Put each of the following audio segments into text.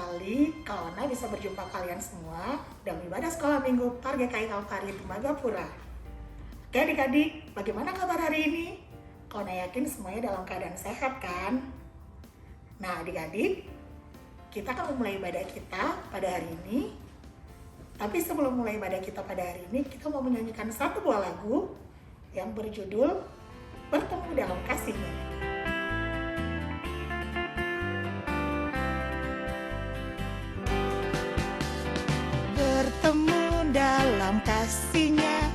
sekali Kawana bisa berjumpa kalian semua dalam ibadah sekolah minggu PAR-GKI Kalpari Tembagapura. Oke adik-adik, bagaimana kabar hari ini? Kawana yakin semuanya dalam keadaan sehat kan? Nah adik-adik, kita akan memulai ibadah kita pada hari ini. Tapi sebelum mulai ibadah kita pada hari ini, kita mau menyanyikan satu buah lagu yang berjudul Bertemu Dalam Kasih-Nya. Bertemu dalam kasih-Nya,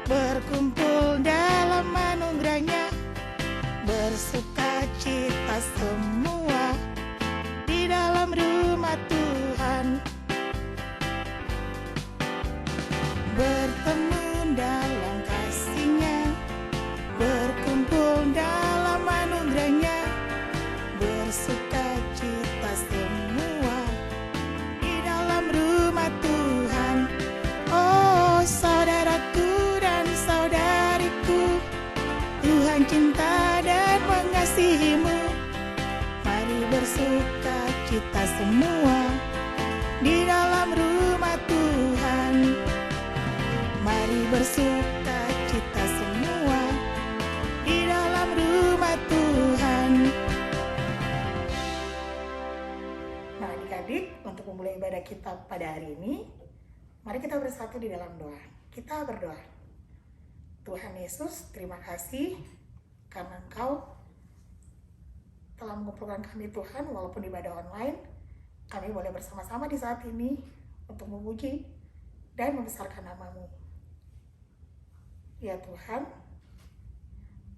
berkumpul dalam anugerah-Nya, bersuka cita semua di dalam rumah Tuhan. Bertemu dalam kasih-Nya, berkumpul dalam anugerah-Nya, bersuka cita semua di dalam rumah Tuhan. Oh saudaraku dan saudariku, Tuhan cinta dan mengasihimu. Mari bersuka cita semua di dalam rumah Tuhan. Mari bersuka cita semua di dalam rumah Tuhan. Nah adik-adik, untuk memulai ibadah kita pada hari ini, mari kita bersatu di dalam doa. Kita berdoa. Tuhan Yesus, terima kasih karena Engkau telah mengumpulkan kami Tuhan, walaupun ibadah online, kami boleh bersama-sama di saat ini untuk memuji dan membesarkan nama-Mu. Ya Tuhan,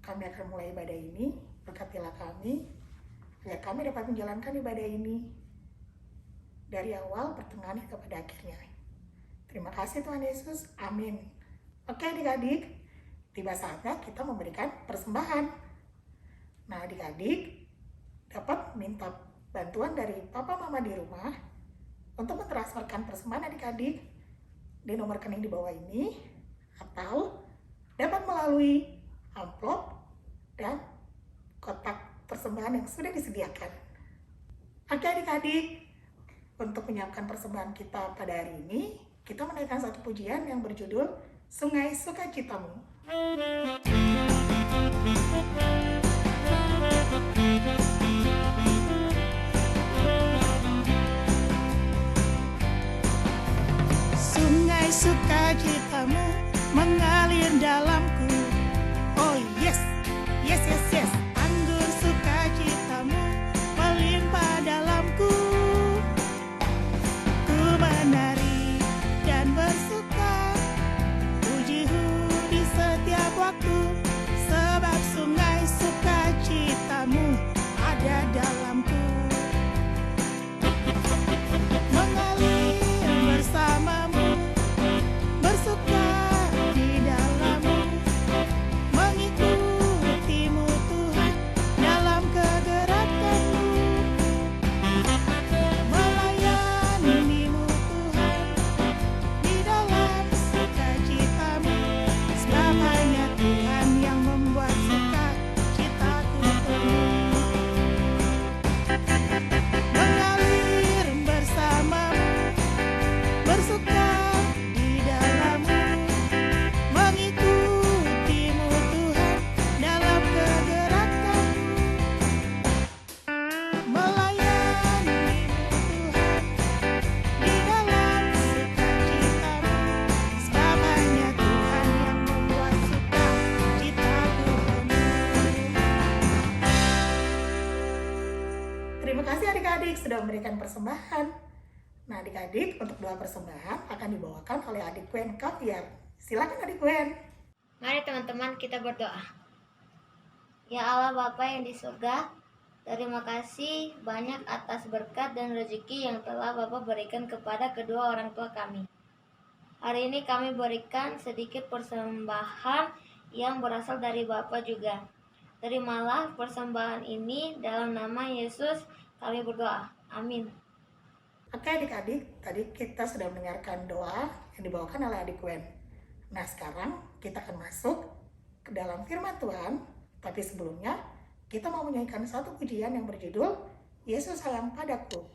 kami akan mulai ibadah ini, berkatilah kami, agar kami dapat menjalankan ibadah ini dari awal, pertengahan, hingga pada akhirnya. Terima kasih Tuhan Yesus, amin. Oke adik-adik, tiba saatnya kita memberikan persembahan. Nah adik-adik dapat minta bantuan dari papa mama di rumah untuk mentransferkan persembahan adik-adik di nomor rekening di bawah ini, atau dapat melalui amplop dan kotak persembahan yang sudah disediakan. Oke adik-adik, untuk menyiapkan persembahan kita pada hari ini, kita menaikkan satu pujian yang berjudul Sungai Sukacitamu. Sungai sukacitamu mengalir dalamku. Oh yes, yes, yes, yes. Anggur sukacitamu melimpah dalamku. Ku menari dan bersuka, pujimu di setiap waktu, sebab sungai sukacitamu ada dalamku. Mengalir bersamamu, bersuka di dalammu, mengikutimu Tuhan dalam kegerakanmu, melayanimu Tuhan di dalam sukacitamu, sebab hanya Tuhan yang membuat sukacitaku penuh. Mengalir bersamamu, bersuka di dalammu, mengikutimu Tuhan dalam kegerakanmu, melayanimu Tuhan di dalam sukacitamu, sebab hanya Tuhan yang membuat sukacitaku penuh. Terima kasih adik-adik sudah memberikan persembahan. Nah adik-adik, untuk doa persembahan akan dibawakan oleh adik Gwen Kaviar. Silakan adik Gwen. Mari teman-teman kita berdoa. Ya Allah Bapa yang di surga, terima kasih banyak atas berkat dan rezeki yang telah Bapa berikan kepada kedua orang tua kami. Hari ini kami berikan sedikit persembahan yang berasal dari Bapa juga. Terimalah persembahan ini dalam nama Yesus kami berdoa. Amin. Oke adik-adik, tadi kita sudah mendengarkan doa yang dibawakan oleh adik Gwen. Nah sekarang kita akan masuk ke dalam firman Tuhan. Tapi sebelumnya kita mau menyanyikan satu pujian yang berjudul Yesus Sayang Padaku.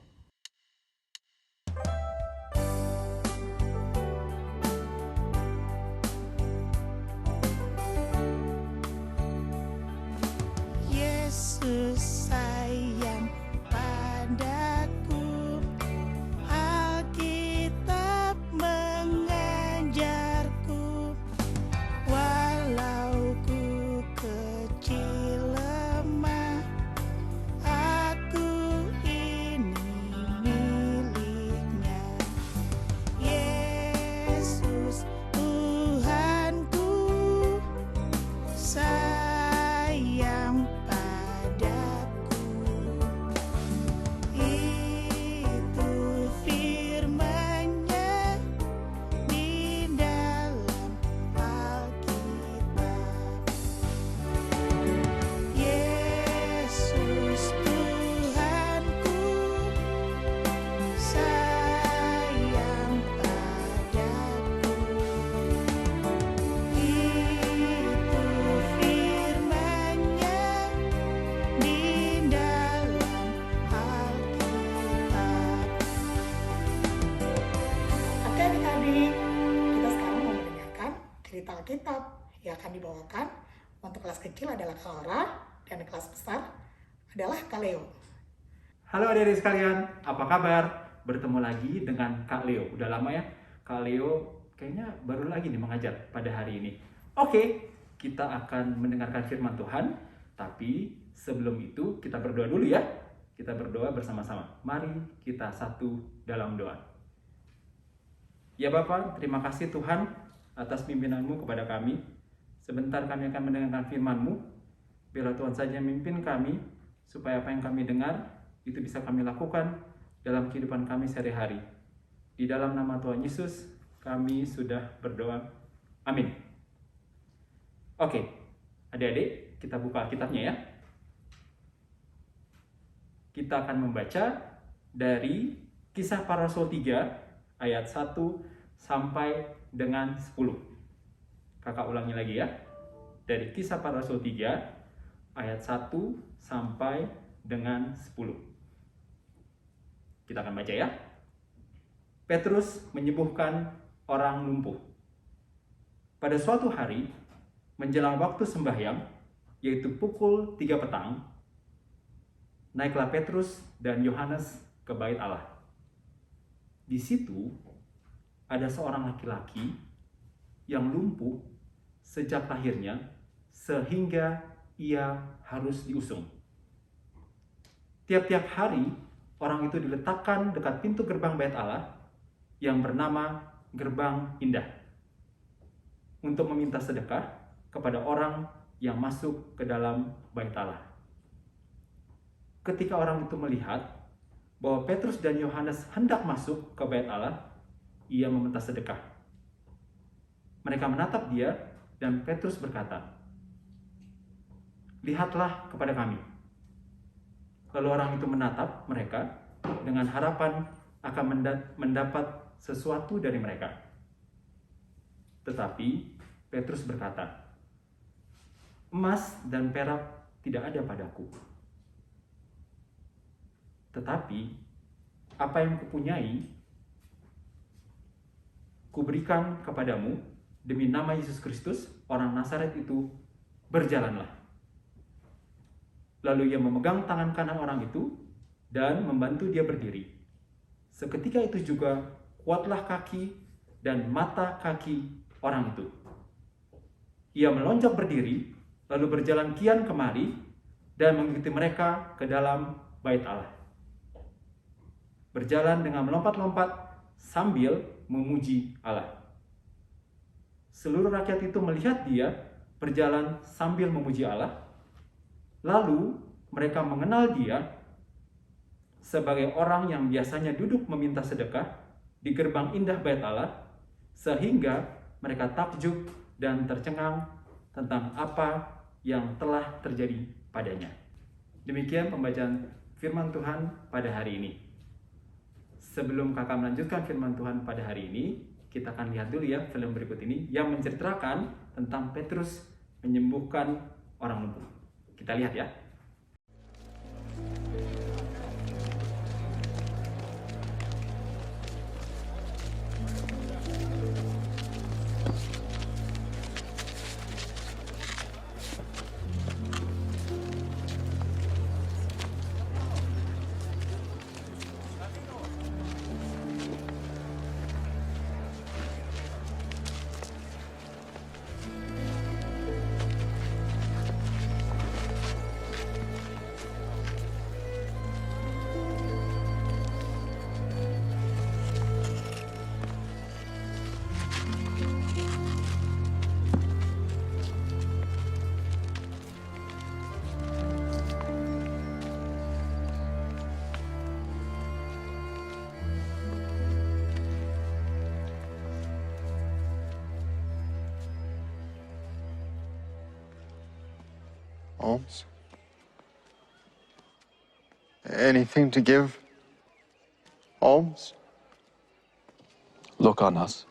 kita sekarang mau mendengarkan cerita Alkitab yang akan dibawakan. Untuk kelas kecil adalah Kak Laura dan kelas besar adalah Kak Leo. Halo adik-adik sekalian, apa kabar? Bertemu lagi dengan Kak Leo. Udah lama ya, Kak Leo kayaknya baru lagi nih mengajar pada hari ini. Oke, kita akan mendengarkan firman Tuhan. Tapi sebelum itu kita berdoa dulu ya. Kita berdoa bersama-sama. Mari kita satu dalam doa. Ya Bapak, terima kasih Tuhan atas pimpinan-Mu kepada kami. Sebentar kami akan mendengarkan firman-Mu. Biarlah Tuhan saja memimpin kami, supaya apa yang kami dengar itu bisa kami lakukan dalam kehidupan kami sehari-hari. Di dalam nama Tuhan Yesus, kami sudah berdoa. Amin. Oke, adik-adik, kita buka Alkitabnya ya. Kita akan membaca dari Kisah Para Rasul 3 ayat 1 sampai dengan 10. Kakak ulangi lagi ya. Dari Kisah Para Rasul 3 ayat 1 sampai dengan 10. Kita akan baca ya. Petrus menyembuhkan orang lumpuh. Pada suatu hari, menjelang waktu sembahyang, yaitu pukul 3 petang, naiklah Petrus dan Yohanes ke bait Allah. Di situ ada seorang laki-laki yang lumpuh sejak lahirnya sehingga ia harus diusung. Tiap-tiap hari orang itu diletakkan dekat pintu gerbang bait Allah yang bernama Gerbang Indah untuk meminta sedekah kepada orang yang masuk ke dalam bait Allah. Ketika orang itu melihat bahwa Petrus dan Yohanes hendak masuk ke bait Allah, ia meminta sedekah. Mereka menatap dia dan Petrus berkata, "Lihatlah kepada kami." Lalu orang itu menatap mereka dengan harapan akan mendapat sesuatu dari mereka. Tetapi Petrus berkata, "Emas dan perak tidak ada padaku. Tetapi apa yang kupunyai, kuberikan kepadamu. Demi nama Yesus Kristus, orang Nazaret itu, berjalanlah." Lalu ia memegang tangan kanan orang itu dan membantu dia berdiri. Seketika itu juga kuatlah kaki dan mata kaki orang itu. Ia melonjak berdiri, lalu berjalan kian kemari dan mengikuti mereka ke dalam bait Allah. Berjalan dengan melompat-lompat sambil memuji Allah. Seluruh rakyat itu melihat dia berjalan sambil memuji Allah. Lalu mereka mengenal dia sebagai orang yang biasanya duduk meminta sedekah di gerbang indah bait Allah, sehingga mereka takjub dan tercengang tentang apa yang telah terjadi padanya. Demikian pembacaan firman Tuhan pada hari ini. Sebelum kakak melanjutkan firman Tuhan pada hari ini, kita akan lihat dulu ya film berikut ini yang menceritakan tentang Petrus menyembuhkan orang lumpuh. Kita lihat ya. Alms? Anything to give? Alms? Look on us.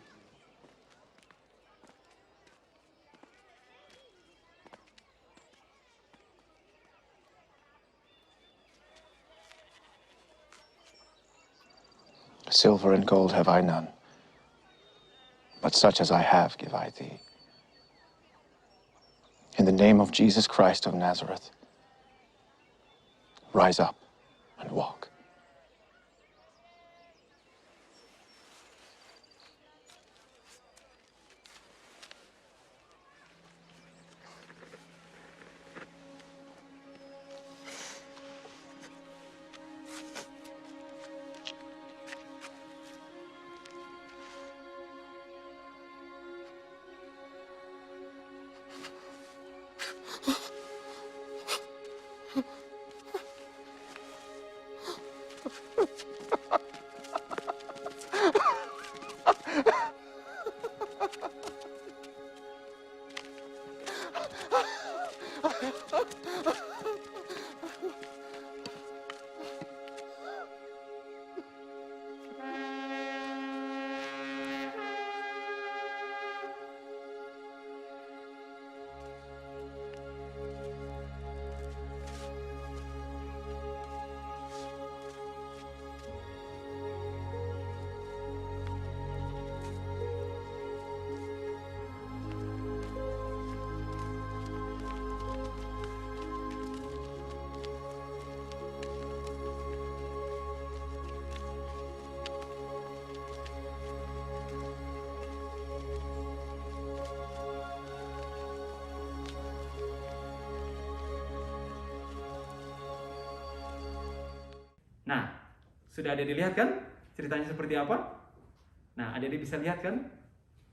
Silver and gold have I none, but such as I have give I thee. In the name of Jesus Christ of Nazareth, rise up and walk. Nah, sudah ada dilihat kan ceritanya seperti apa? Nah, adik-adik bisa lihat kan?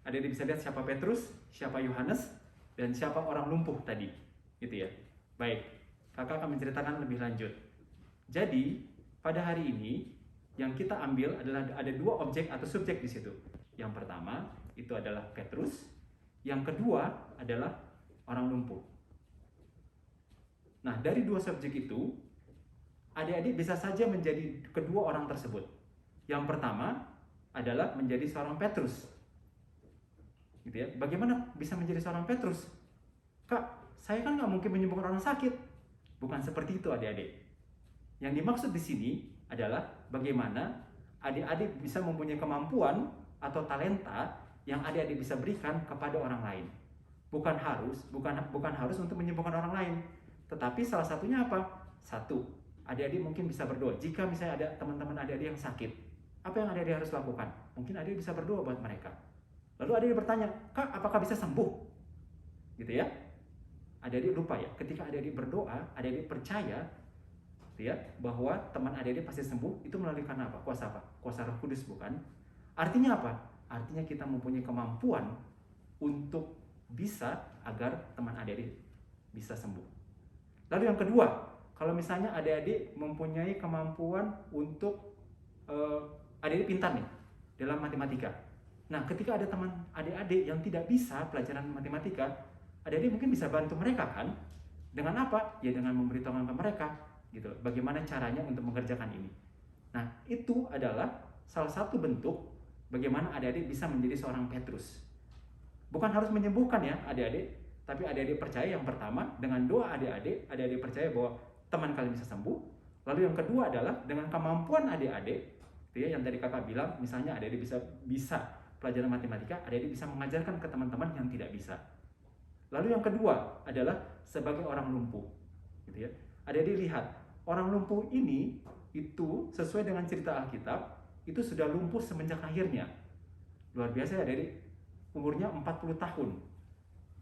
Adik-adik bisa lihat siapa Petrus, siapa Yohanes, dan siapa orang lumpuh tadi. Gitu ya. Baik, kakak akan menceritakan lebih lanjut. Jadi, pada hari ini yang kita ambil adalah ada dua objek atau subjek di situ. Yang pertama itu adalah Petrus, yang kedua adalah orang lumpuh. Nah, dari dua subjek itu, adik-adik bisa saja menjadi kedua orang tersebut. Yang pertama adalah menjadi seorang Petrus. Gitu ya. Bagaimana bisa menjadi seorang Petrus? Kak, saya kan nggak mungkin menyembuhkan orang sakit. Bukan seperti itu adik-adik. Yang dimaksud di sini adalah bagaimana adik-adik bisa mempunyai kemampuan atau talenta yang adik-adik bisa berikan kepada orang lain. Bukan harus untuk menyembuhkan orang lain. Tetapi salah satunya apa? Satu, adik-adik mungkin bisa berdoa. Jika misalnya ada teman-teman adik-adik yang sakit, apa yang adik-adik harus lakukan? Mungkin adik-adik bisa berdoa buat mereka. Lalu adik-adik bertanya, Kak, apakah bisa sembuh? Gitu ya. Adik-adik lupa ya, ketika adik-adik berdoa, adik-adik percaya gitu ya, bahwa teman adik-adik pasti sembuh. Itu melalui karena apa? Kuasa apa? Kuasa Roh Kudus, bukan? Artinya apa? Artinya kita mempunyai kemampuan untuk bisa agar teman adik-adik bisa sembuh. Lalu yang kedua, kalau misalnya adik-adik mempunyai kemampuan untuk adik-adik pintar nih dalam matematika. Nah, ketika ada teman adik-adik yang tidak bisa pelajaran matematika, adik-adik mungkin bisa bantu mereka kan? Dengan apa? Ya dengan memberitahukan ke mereka gitu. Bagaimana caranya untuk mengerjakan ini. Nah, itu adalah salah satu bentuk bagaimana adik-adik bisa menjadi seorang Petrus. Bukan harus menyembuhkan ya adik-adik, tapi adik-adik percaya yang pertama dengan doa adik-adik percaya bahwa teman kalian bisa sembuh. Lalu yang kedua adalah dengan kemampuan adik-adik, ya, yang tadi kakak bilang, misalnya adik-adik bisa pelajaran matematika, adik-adik bisa mengajarkan ke teman-teman yang tidak bisa. Lalu yang kedua adalah sebagai orang lumpuh, gitu ya. Adik-adik lihat, orang lumpuh ini itu sesuai dengan cerita Alkitab, itu sudah lumpuh semenjak lahirnya. Luar biasa ya adik-adik, umurnya 40 tahun.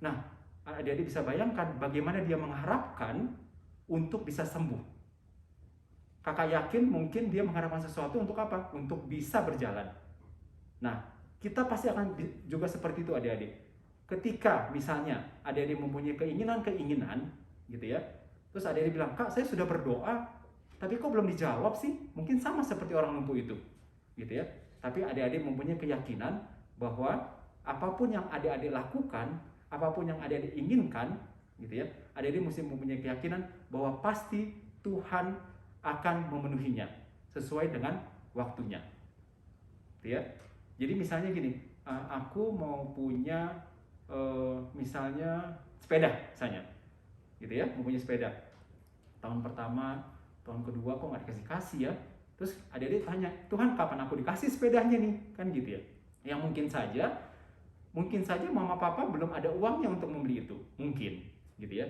Nah, adik-adik bisa bayangkan bagaimana dia mengharapkan untuk bisa sembuh. Kakak yakin mungkin dia mengharapkan sesuatu untuk apa? Untuk bisa berjalan. Nah, kita pasti akan juga seperti itu adik-adik. Ketika misalnya adik-adik mempunyai keinginan-keinginan, gitu ya, terus adik-adik bilang, Kak, saya sudah berdoa, tapi kok belum dijawab sih? Mungkin sama seperti orang lumpuh itu, gitu ya. Tapi adik-adik mempunyai keyakinan bahwa apapun yang adik-adik lakukan, apapun yang adik-adik inginkan, gitu ya, adik-adik mesti mempunyai keyakinan bahwa pasti Tuhan akan memenuhinya sesuai dengan waktunya, gitu ya. Jadi misalnya gini, aku mau punya misalnya sepeda, misalnya, gitu ya, mau punya sepeda. Tahun pertama, tahun kedua kok nggak dikasih ya. Terus adik-adik tanya, Tuhan kapan aku dikasih sepedanya nih, kan gitu ya. Yang mungkin saja Mungkin saja mama papa belum ada uangnya untuk membeli itu, mungkin, gitu ya.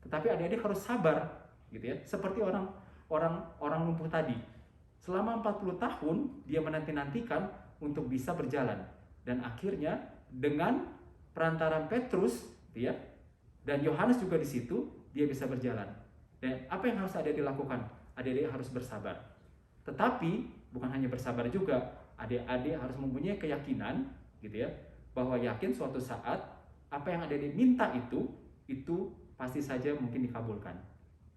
Tetapi adik-adik harus sabar, gitu ya. Seperti orang lumpuh tadi. Selama 40 tahun dia menanti-nantikan untuk bisa berjalan, dan akhirnya dengan perantaran Petrus, gitu ya, dan Yohanes juga di situ, dia bisa berjalan. Dan apa yang harus adik-adik lakukan? Adik-adik harus bersabar. Tetapi bukan hanya bersabar juga, adik-adik harus mempunyai keyakinan, gitu ya, bahwa yakin suatu saat apa yang adik-adik minta itu pasti saja mungkin dikabulkan,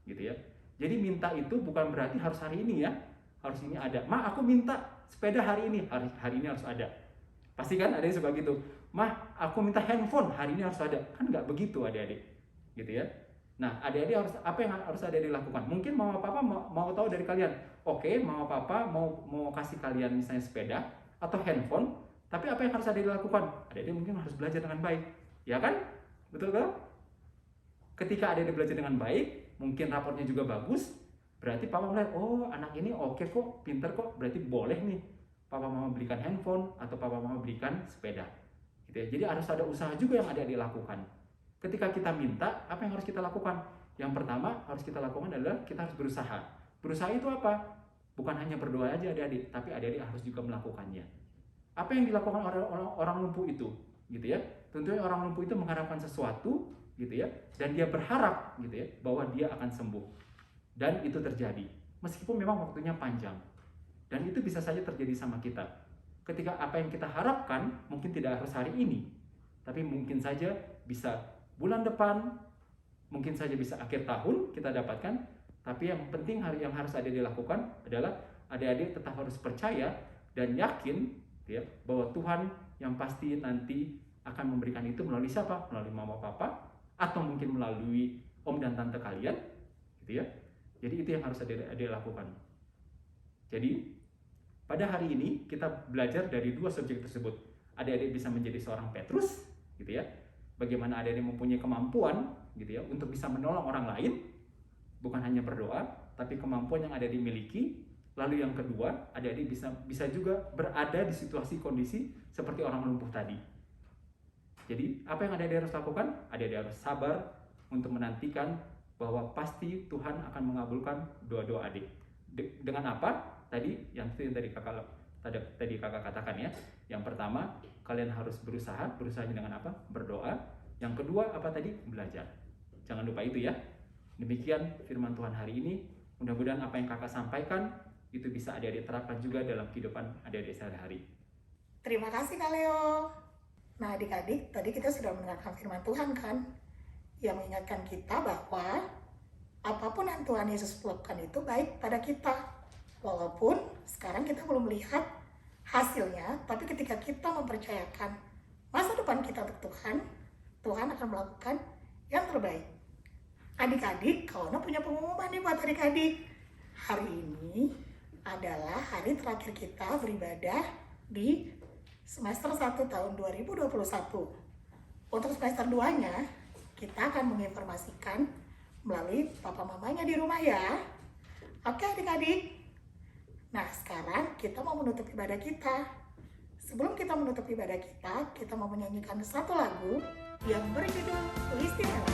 gitu ya. Jadi minta itu bukan berarti harus hari ini ya, harus ini ada. Ma, aku minta sepeda hari ini, hari ini harus ada. Pasti kan adik suka gitu. Ma, aku minta handphone hari ini harus ada. Kan nggak begitu adik-adik, gitu ya. Nah, adik-adik harus, apa yang harus adik-adik lakukan? Mungkin mama papa mau tahu dari kalian. Oke, mama papa mau kasih kalian misalnya sepeda atau handphone, tapi apa yang harus adik-adik lakukan? Adik-adik mungkin harus belajar dengan baik, ya kan? Betul kan? Ketika adik-adik belajar dengan baik, mungkin raportnya juga bagus, berarti papa melihat, oh anak ini oke kok, pinter kok, berarti boleh nih papa mama belikan handphone atau papa mama belikan sepeda, gitu ya. Jadi harus ada usaha juga yang adik-adik lakukan. Ketika kita minta, apa yang harus kita lakukan? Yang pertama harus kita lakukan adalah kita harus berusaha. Berusaha itu apa? Bukan hanya berdoa aja adik-adik, tapi adik-adik harus juga melakukannya. Apa yang dilakukan orang lumpuh itu, gitu ya? Tentunya orang lumpuh itu mengharapkan sesuatu, gitu ya, dan dia berharap, gitu ya, bahwa dia akan sembuh. Dan itu terjadi, meskipun memang waktunya panjang. Dan itu bisa saja terjadi sama kita. Ketika apa yang kita harapkan mungkin tidak harus hari ini, tapi mungkin saja bisa bulan depan, mungkin saja bisa akhir tahun kita dapatkan. Tapi yang penting yang harus adik-adik lakukan adalah adik-adik tetap harus percaya dan yakin, ya, bahwa Tuhan yang pasti nanti akan memberikan itu melalui siapa? Melalui mama papa, atau mungkin melalui om dan tante kalian, gitu ya. Jadi itu yang harus adik-adik lakukan. Jadi pada hari ini kita belajar dari dua subjek tersebut. Adik-adik bisa menjadi seorang Petrus, gitu ya. Bagaimana adik-adik mempunyai kemampuan, gitu ya, untuk bisa menolong orang lain, bukan hanya berdoa, tapi kemampuan yang adik-adik miliki. Lalu yang kedua, adik-adik bisa juga berada di situasi kondisi seperti orang lumpuh tadi. Jadi apa yang adik-adik harus lakukan? Adik-adik harus sabar untuk menantikan bahwa pasti Tuhan akan mengabulkan doa-doa adik. Dengan apa? Tadi tadi kakak katakan ya. Yang pertama, kalian harus berusaha dengan apa? Berdoa. Yang kedua apa tadi? Belajar. Jangan lupa itu ya. Demikian firman Tuhan hari ini. Mudah-mudahan apa yang kakak sampaikan itu bisa adik-adik terapkan juga dalam kehidupan adik-adik sehari-hari. Terima kasih Kak Leo. Nah adik-adik, tadi kita sudah mendengarkan firman Tuhan kan, yang mengingatkan kita bahwa apapun yang Tuhan Yesus lakukan itu baik pada kita. Walaupun sekarang kita belum melihat hasilnya, tapi ketika kita mempercayakan masa depan kita untuk Tuhan, Tuhan akan melakukan yang terbaik. Adik-adik, Kawana punya pengumuman nih buat adik-adik. Hari ini adalah hari terakhir kita beribadah di semester 1 tahun 2021. Untuk semester 2-nya, kita akan menginformasikan melalui papa mamanya di rumah ya. Oke adik-adik. Nah sekarang kita mau menutup ibadah kita. Sebelum kita menutup ibadah kita mau menyanyikan satu lagu yang berjudul Istimewa.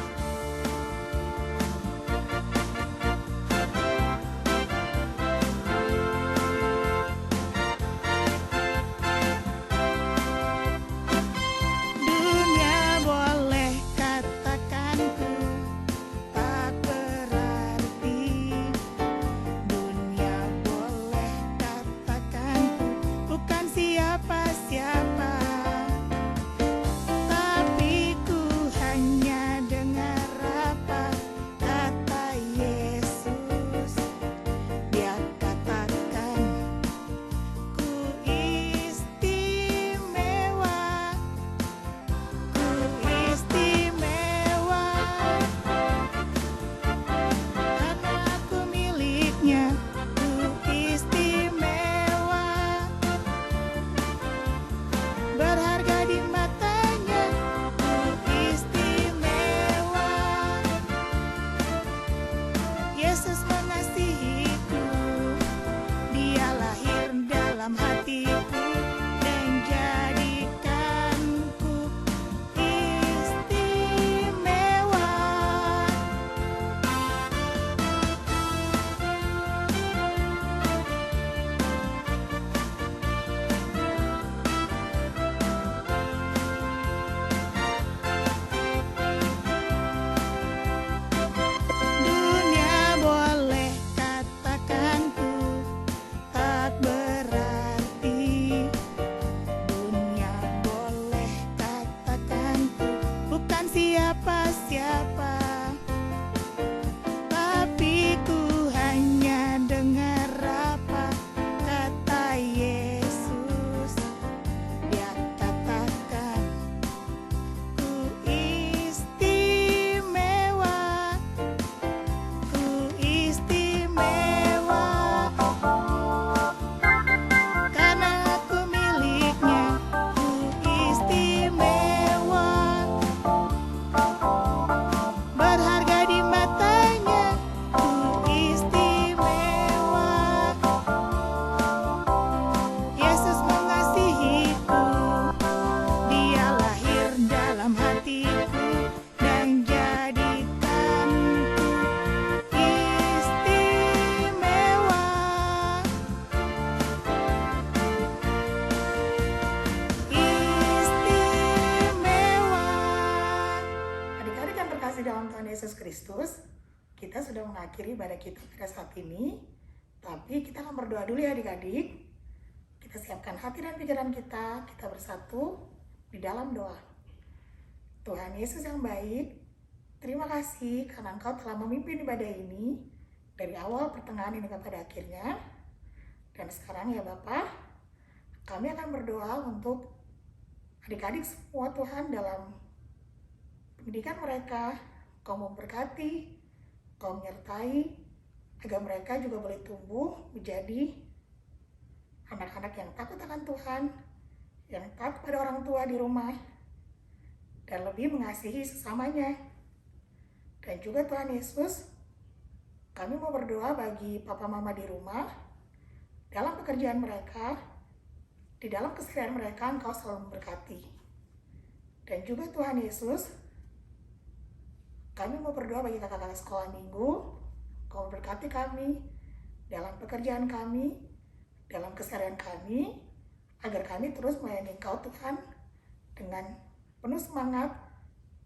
Kristus, kita sudah mengakhiri ibadah kita pada saat ini. Tapi kita akan berdoa dulu ya adik-adik. Kita siapkan hati dan pikiran kita bersatu di dalam doa. Tuhan Yesus yang baik, terima kasih karena Engkau telah memimpin ibadah ini dari awal pertengahan ini kepada akhirnya. Dan sekarang ya Bapa, kami akan berdoa untuk adik-adik semua Tuhan dalam pendidikan mereka. Kau memberkati, Kau menyertai, agar mereka juga boleh tumbuh menjadi anak-anak yang takut akan Tuhan, yang taat pada orang tua di rumah, dan lebih mengasihi sesamanya. Dan juga Tuhan Yesus, kami mau berdoa bagi papa mama di rumah, dalam pekerjaan mereka, di dalam keseharian mereka Engkau selalu memberkati. Dan juga Tuhan Yesus, kami mau berdoa bagi kakak-kakak sekolah minggu, Kau berkati kami dalam pekerjaan kami, dalam keseharian kami, agar kami terus melayani Engkau Tuhan dengan penuh semangat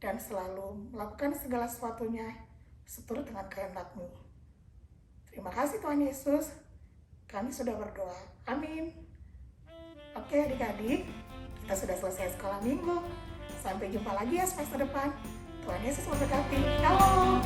dan selalu melakukan segala sesuatunya seturut dengan kehendak-Mu. Terima kasih Tuhan Yesus, kami sudah berdoa. Amin. Oke adik-adik, kita sudah selesai sekolah minggu. Sampai jumpa lagi ya semester depan. Tuhan Yesus memberkati. Halo.